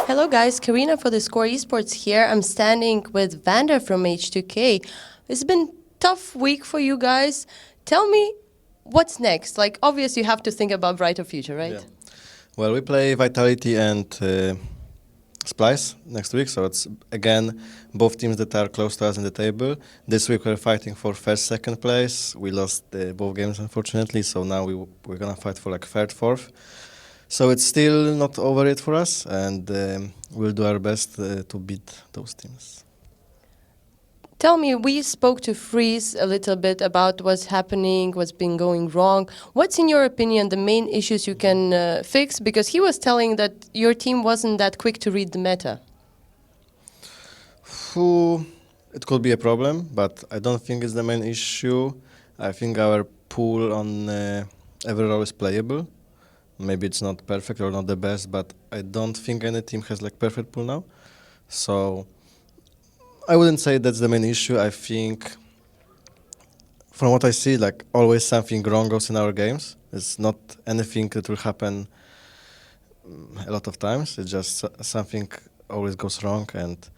Hello guys, Karina for theScore Esports here. I'm standing with VandeR from H2K. It's been tough week for you guys. Tell me, what's next? Like, obviously you have to think about brighter future, right? Yeah. Well, we play Vitality and Splice next week, so it's again both teams that are close to us in the table. This week we're fighting for first, second place. We lost both games unfortunately, so now we're gonna fight for like third, fourth. So it's still not over yet for us, and we'll do our best to beat those teams. Tell me, we spoke to Freeze a little bit about what's happening, what's been going wrong. What's, in your opinion, the main issues you can fix? Because he was telling that your team wasn't that quick to read the meta. It could be a problem, but I don't think it's the main issue. I think our pool on every role is playable. Maybe it's not perfect or not the best, but I don't think any team has like perfect pool now. So I wouldn't say that's the main issue. I think from what I see, like always something wrong goes in our games. It's not anything that will happen a lot of times. It's just something always goes wrong, and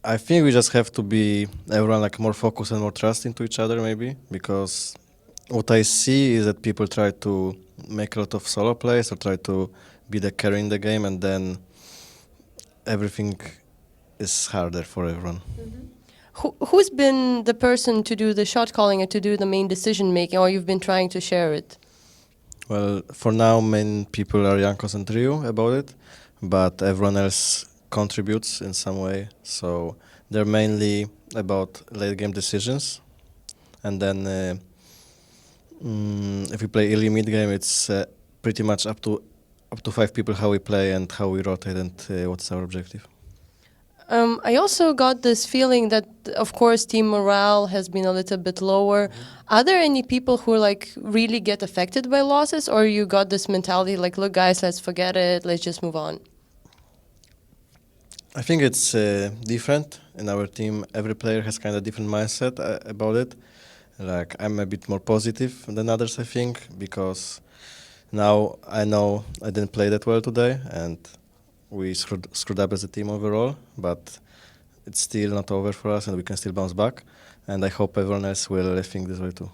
I think we just have to be everyone like more focused and more trust into each other maybe, because what I see is that people try to make a lot of solo plays or try to be the carry in the game, and then everything is harder for everyone. Who's been the person to do the shot calling and to do the main decision making, or you've been trying to share it? Well, for now, main people are Jankos and Ryu about it, but everyone else contributes in some way. So they're mainly about late game decisions, and then if we play early mid game, it's pretty much up to 5 people how we play and how we rotate and what's our objective. I also got this feeling that, of course, team morale has been a little bit lower. Are there any people who like really get affected by losses, or you got this mentality like, look, guys, let's forget it, let's just move on? I think it's different in our team. Every player has kind of different mindset about it. Like I'm a bit more positive than others, I think, because now I know I didn't play that well today, and we screwed up as a team overall, but it's still not over for us and we can still bounce back, and I hope everyone else will think this way too.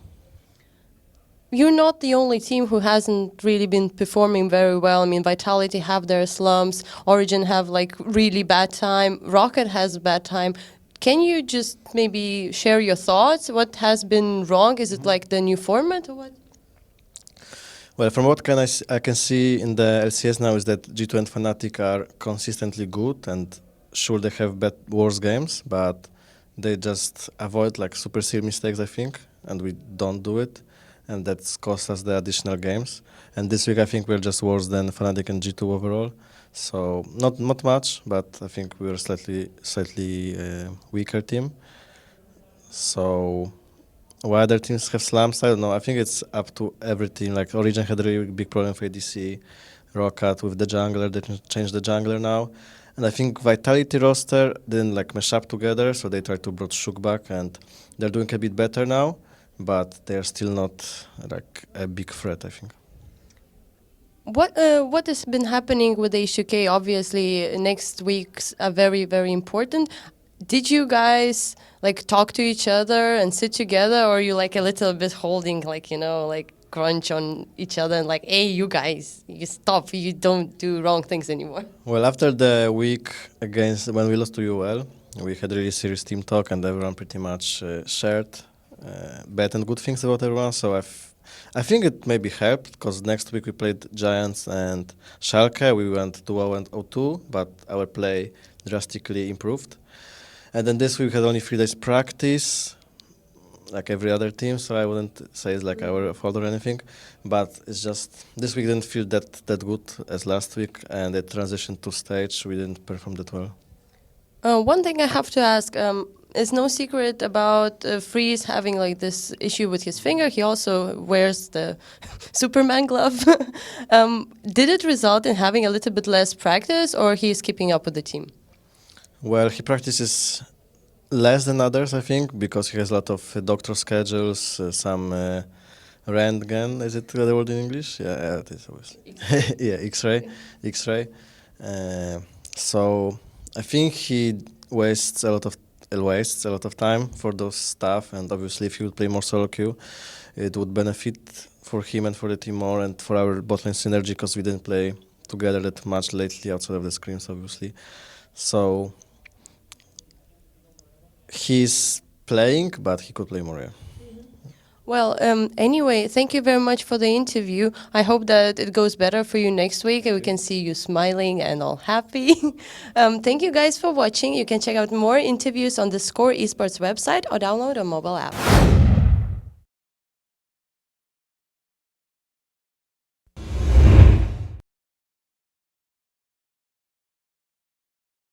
You're not the only team who hasn't really been performing very well. I mean, Vitality have their slumps, Origin have like really bad time, Rocket has a bad time. Can you just maybe share your thoughts? What has been wrong? Is it like the new format or what? Well, from what I can see in the LCS now is that G2 and Fnatic are consistently good, and sure they have worse games, but they just avoid like super silly mistakes, I think, and we don't do it, and that's cost us the additional games. And this week I think we're just worse than Fnatic and G2 overall. So not much, but I think we're a slightly weaker team. So why other teams have slumps, I don't know. I think it's up to every team. Like Origin had a really big problem for ADC, Rocket with the jungler, they changed the jungler now. And I think Vitality roster didn't like mesh up together, so they tried to bring Shook back, and they're doing a bit better now, but they're still not like a big threat, I think. What has been happening with H2K? Obviously, next weeks are very, very important. Did you guys like talk to each other and sit together, or are you like a little bit holding like, you know, like crunch on each other and like, hey, you guys, you stop, you don't do wrong things anymore? Well, after the week against when we lost to UL, we had a really serious team talk, and everyone pretty much shared bad and good things about everyone. So I think it maybe helped, because next week we played Giants and Schalke. We went 2-0 and 0-2, but our play drastically improved. And then this week we had only 3 days practice, like every other team, so I wouldn't say it's like our fault or anything. But it's just this week didn't feel that good as last week, and the transition to stage, we didn't perform that well. One thing I have to ask, it's no secret about Freeze having like this issue with his finger. He also wears the Superman glove. Did it result in having a little bit less practice, or he's keeping up with the team? Well, he practices less than others, I think, because he has a lot of doctor schedules, some Röntgen, is it the word in English? Yeah, it is obviously. Yeah, X-ray. So I think he wastes a lot of time for those stuff, and obviously if he would play more solo queue, it would benefit for him and for the team more, and for our botlane synergy, because we didn't play together that much lately outside of the scrims, obviously. So he's playing, but he could play more. Yeah. Well, anyway, thank you very much for the interview. I hope that it goes better for you next week and we can see you smiling and all happy. Thank you guys for watching. You can check out more interviews on the theScore Esports website or download a mobile app.